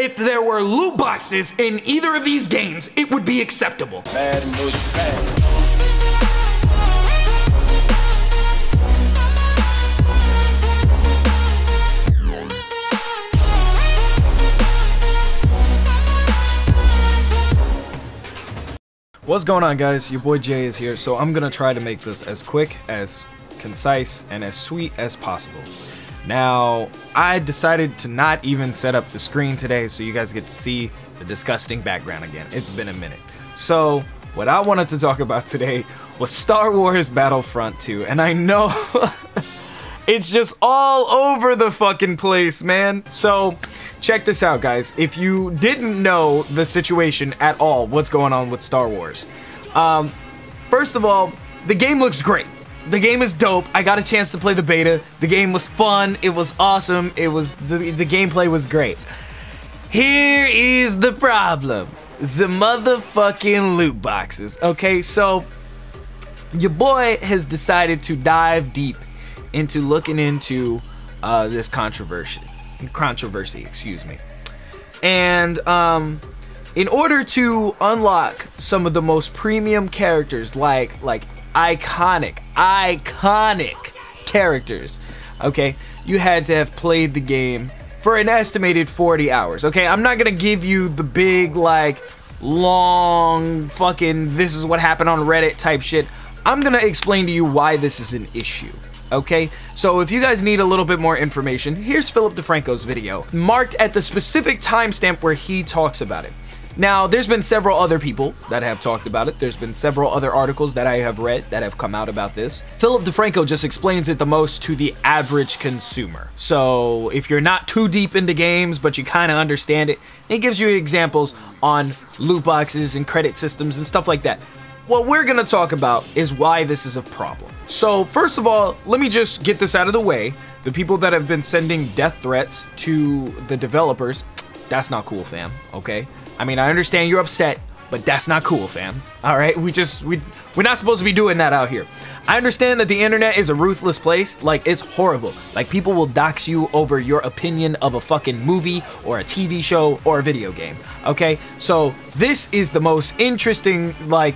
If there were loot boxes in either of these games, it would be acceptable. Bad news, bad. What's going on, guys? Your boy Jay is here, so I'm gonna try to make this as quick, as concise, and as sweet as possible. Now, I decided to not even set up the screen today so you guys get to see the disgusting background again. It's been a minute. So, what I wanted to talk about today was Star Wars Battlefront 2, and I know it's just all over the fucking place, man. So, check this out, guys. If you didn't know the situation at all, what's going on with Star Wars. First of all, the game looks great. The game is dope. I got a chance to play the beta. The game was fun. It was awesome. It was the gameplay was great. Here is the problem. The motherfucking loot boxes. Okay, so your boy has decided to dive deep into looking into this controversy, excuse me. And in order to unlock some of the most premium characters, like iconic characters, okay, you had to have played the game for an estimated 40 hours. Okay, I'm not gonna give you the big, like, long fucking this is what happened on Reddit type shit. I'm gonna explain to you why this is an issue. Okay, so if you guys need a little bit more information, here's Philip DeFranco's video, marked at the specific timestamp where he talks about it. Now, there's been several other people that have talked about it. There's been several other articles that I have read that have come out about this. Philip DeFranco just explains it the most to the average consumer. So if you're not too deep into games, but you kind of understand it, it gives you examples on loot boxes and credit systems and stuff like that. What we're gonna talk about is why this is a problem. So first of all, let me just get this out of the way. The people that have been sending death threats to the developers, that's not cool, fam, okay? I mean, I understand you're upset, but that's not cool, fam. All right, we're not supposed to be doing that out here. I understand that the internet is a ruthless place. Like, it's horrible. Like, people will dox you over your opinion of a fucking movie or a TV show or a video game, okay? So this is the most interesting, like,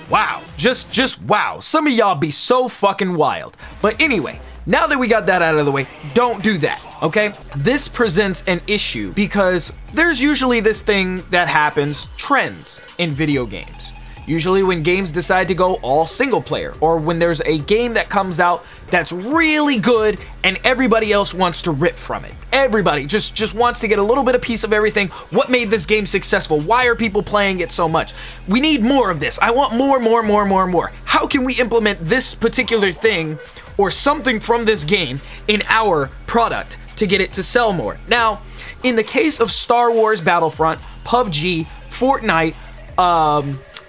wow, just wow. Some of y'all be so fucking wild. But anyway, now that we got that out of the way, don't do that, okay? This presents an issue because there's usually this thing that happens, trends in video games. Usually when games decide to go all single player, or when there's a game that comes out that's really good and everybody else wants to rip from it. Everybody just wants to get a little bit of piece of everything. What made this game successful? Why are people playing it so much? We need more of this. I want more. How can we implement this particular thing or something from this game in our product to get it to sell more? Now, in the case of Star Wars Battlefront, PUBG, Fortnite,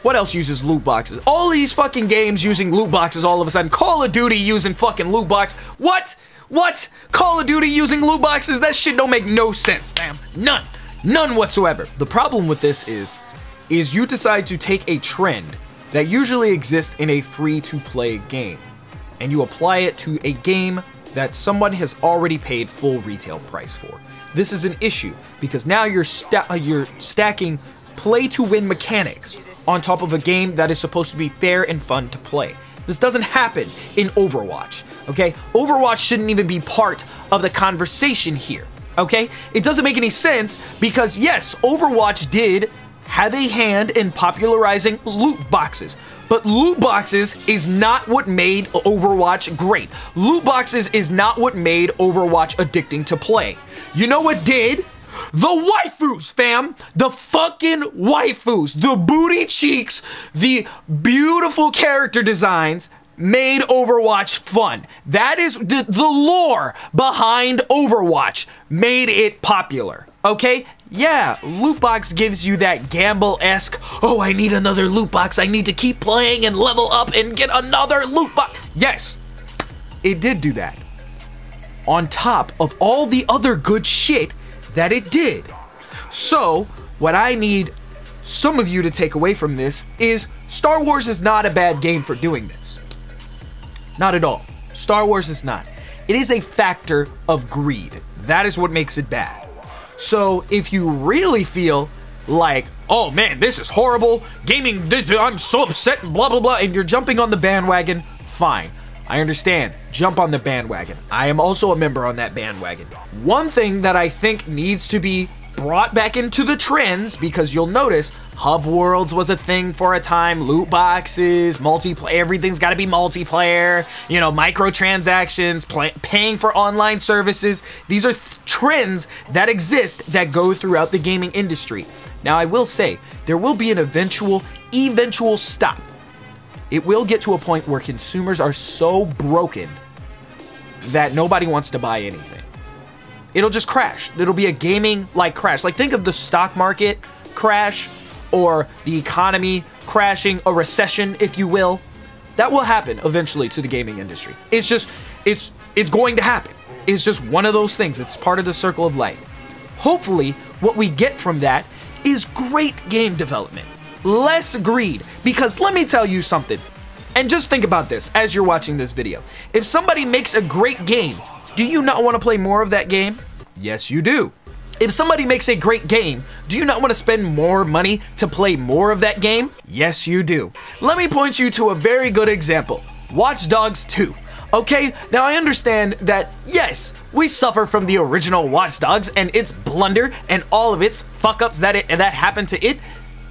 what else uses loot boxes? All these fucking games using loot boxes all of a sudden. Call of Duty using fucking loot box. What? Call of Duty using loot boxes? That shit don't make no sense, fam. None whatsoever. The problem with this is you decide to take a trend that usually exists in a free-to-play game, and you apply it to a game that someone has already paid full retail price for. This is an issue because now you're stacking play-to-win mechanics on top of a game that is supposed to be fair and fun to play. This doesn't happen in Overwatch, okay? Overwatch shouldn't even be part of the conversation here, okay? It doesn't make any sense because, yes, Overwatch did have a hand in popularizing loot boxes, but loot boxes is not what made Overwatch great. Loot boxes is not what made Overwatch addicting to play. You know what did? The waifus, fam. The fucking waifus. The booty cheeks, the beautiful character designs made Overwatch fun. That is the lore behind Overwatch made it popular, okay? Yeah, loot box gives you that gamble-esque, oh, I need another loot box, I need to keep playing and level up and get another loot box. Yes, it did do that. On top of all the other good shit that it did. So, what I need some of you to take away from this is Star Wars is not a bad game for doing this. Not at all. Star Wars is not. It is a factor of greed. That is what makes it bad. So if you really feel like, oh man, this is horrible, gaming, I'm so upset, and blah, blah, blah, and you're jumping on the bandwagon, fine. I understand. Jump on the bandwagon. I am also a member on that bandwagon. One thing that I think needs to be brought back into the trends, because you'll notice hub worlds was a thing for a time, loot boxes, multiplayer, everything's got to be multiplayer, you know, microtransactions, paying for online services. These are trends that exist that go throughout the gaming industry. Now, I will say there will be an eventual stop. It will get to a point where consumers are so broken that nobody wants to buy anything. It'll just crash. It'll be a gaming like crash. Like, think of the stock market crash or the economy crashing, a recession, if you will. That will happen eventually to the gaming industry. It's just, it's going to happen. It's just one of those things. It's part of the circle of life. Hopefully, what we get from that is great game development. Less greed, because let me tell you something, and just think about this as you're watching this video. If somebody makes a great game, do you not want to play more of that game? Yes, you do. If somebody makes a great game, do you not want to spend more money to play more of that game? Yes, you do. Let me point you to a very good example. Watch Dogs 2. Okay, now I understand that, yes, we suffer from the original Watch Dogs and its blunder and all of its fuck-ups that happened to it.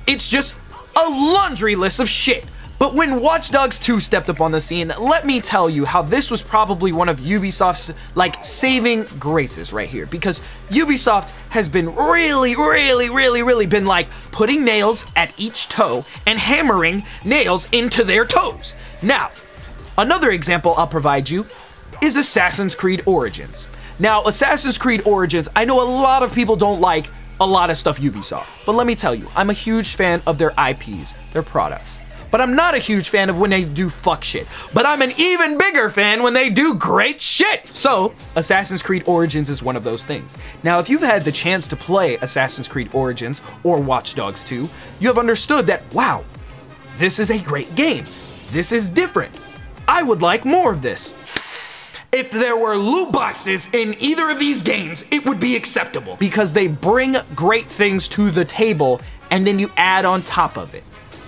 It's just a laundry list of shit. But when Watch Dogs 2 stepped up on the scene, let me tell you how this was probably one of Ubisoft's, like, saving graces right here. Because Ubisoft has been really been, like, putting nails at each toe and hammering nails into their toes. Now, another example I'll provide you is Assassin's Creed Origins. Now, Assassin's Creed Origins, I know a lot of people don't like a lot of stuff Ubisoft, but let me tell you, I'm a huge fan of their IPs, their products. But I'm not a huge fan of when they do fuck shit. But I'm an even bigger fan when they do great shit. So, Assassin's Creed Origins is one of those things. Now, if you've had the chance to play Assassin's Creed Origins or Watch Dogs 2, you have understood that, wow, this is a great game. This is different. I would like more of this. If there were loot boxes in either of these games, it would be acceptable. Because they bring great things to the table and then you add on top of it.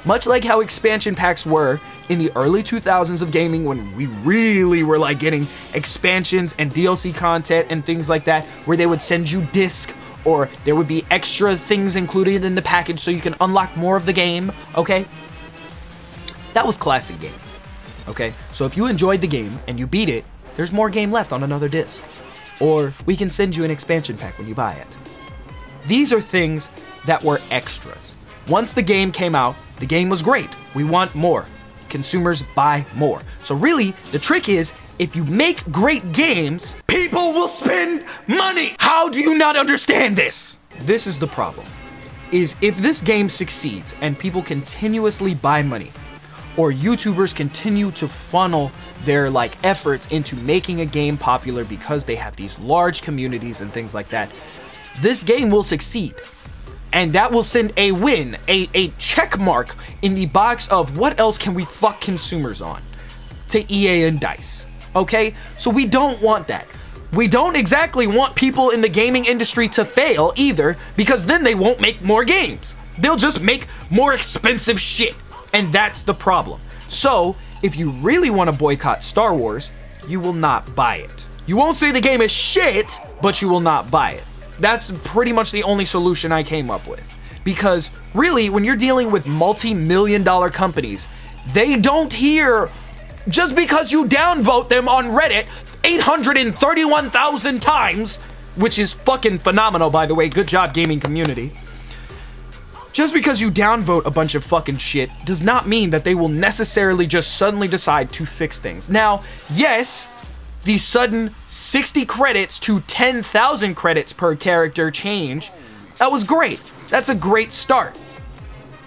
Much like how expansion packs were in the early 2000s of gaming, when we really were like getting expansions and DLC content and things like that, where they would send you disc or there would be extra things included in the package so you can unlock more of the game, okay? That was classic game, okay? So if you enjoyed the game and you beat it, there's more game left on another disc. Or we can send you an expansion pack when you buy it. These are things that were extras. Once the game came out, the game was great. We want more. Consumers buy more. So really, the trick is, if you make great games, people will spend money. How do you not understand this? This is the problem, is if this game succeeds and people continuously buy money, or YouTubers continue to funnel their like efforts into making a game popular because they have these large communities and things like that, this game will succeed. And that will send a win, a check mark in the box of what else can we fuck consumers on to EA and DICE, okay? So we don't want that. We don't exactly want people in the gaming industry to fail either, because then they won't make more games. They'll just make more expensive shit, and that's the problem. So if you really want to boycott Star Wars, you will not buy it. You won't say the game is shit, but you will not buy it. That's pretty much the only solution I came up with. Because really, when you're dealing with multi-million-dollar companies, they don't hear, just because you downvote them on Reddit 831,000 times, which is fucking phenomenal, by the way, good job gaming community. Just because you downvote a bunch of fucking shit does not mean that they will necessarily just suddenly decide to fix things. Now, yes, the sudden 60 credits to 10,000 credits per character change, that was great. That's a great start.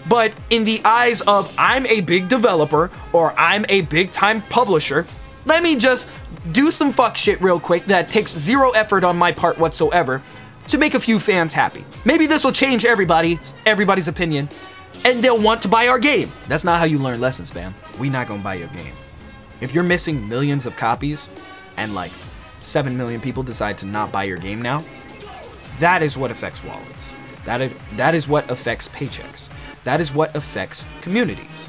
But in the eyes of I'm a big developer or I'm a big time publisher, let me just do some fuck shit real quick that takes zero effort on my part whatsoever to make a few fans happy. Maybe this will change everybody's opinion, and they'll want to buy our game. That's not how you learn lessons, fam. We not gonna buy your game. If you're missing millions of copies, and like 7 million people decide to not buy your game now, That is what affects wallets. That is what affects paychecks. That is what affects communities.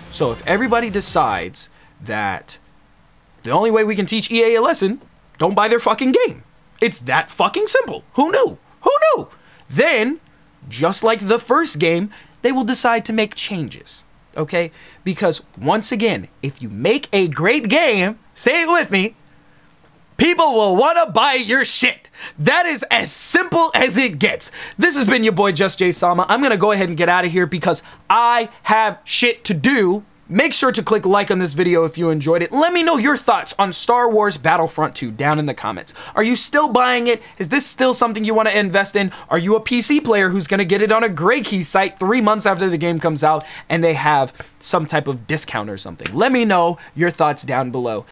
So if everybody decides that the only way we can teach EA a lesson, don't buy their fucking game. It's that fucking simple. Who knew? Who knew? Then, just like the first game, they will decide to make changes. Okay? Because once again, if you make a great game, say it with me, people will want to buy your shit. That is as simple as it gets. This has been your boy JustJaySama. I'm going to go ahead and get out of here because I have shit to do. Make sure to click like on this video if you enjoyed it. Let me know your thoughts on Star Wars Battlefront 2 down in the comments. Are you still buying it? Is this still something you want to invest in? Are you a PC player who's going to get it on a Grey Key site 3 months after the game comes out and they have some type of discount or something? Let me know your thoughts down below.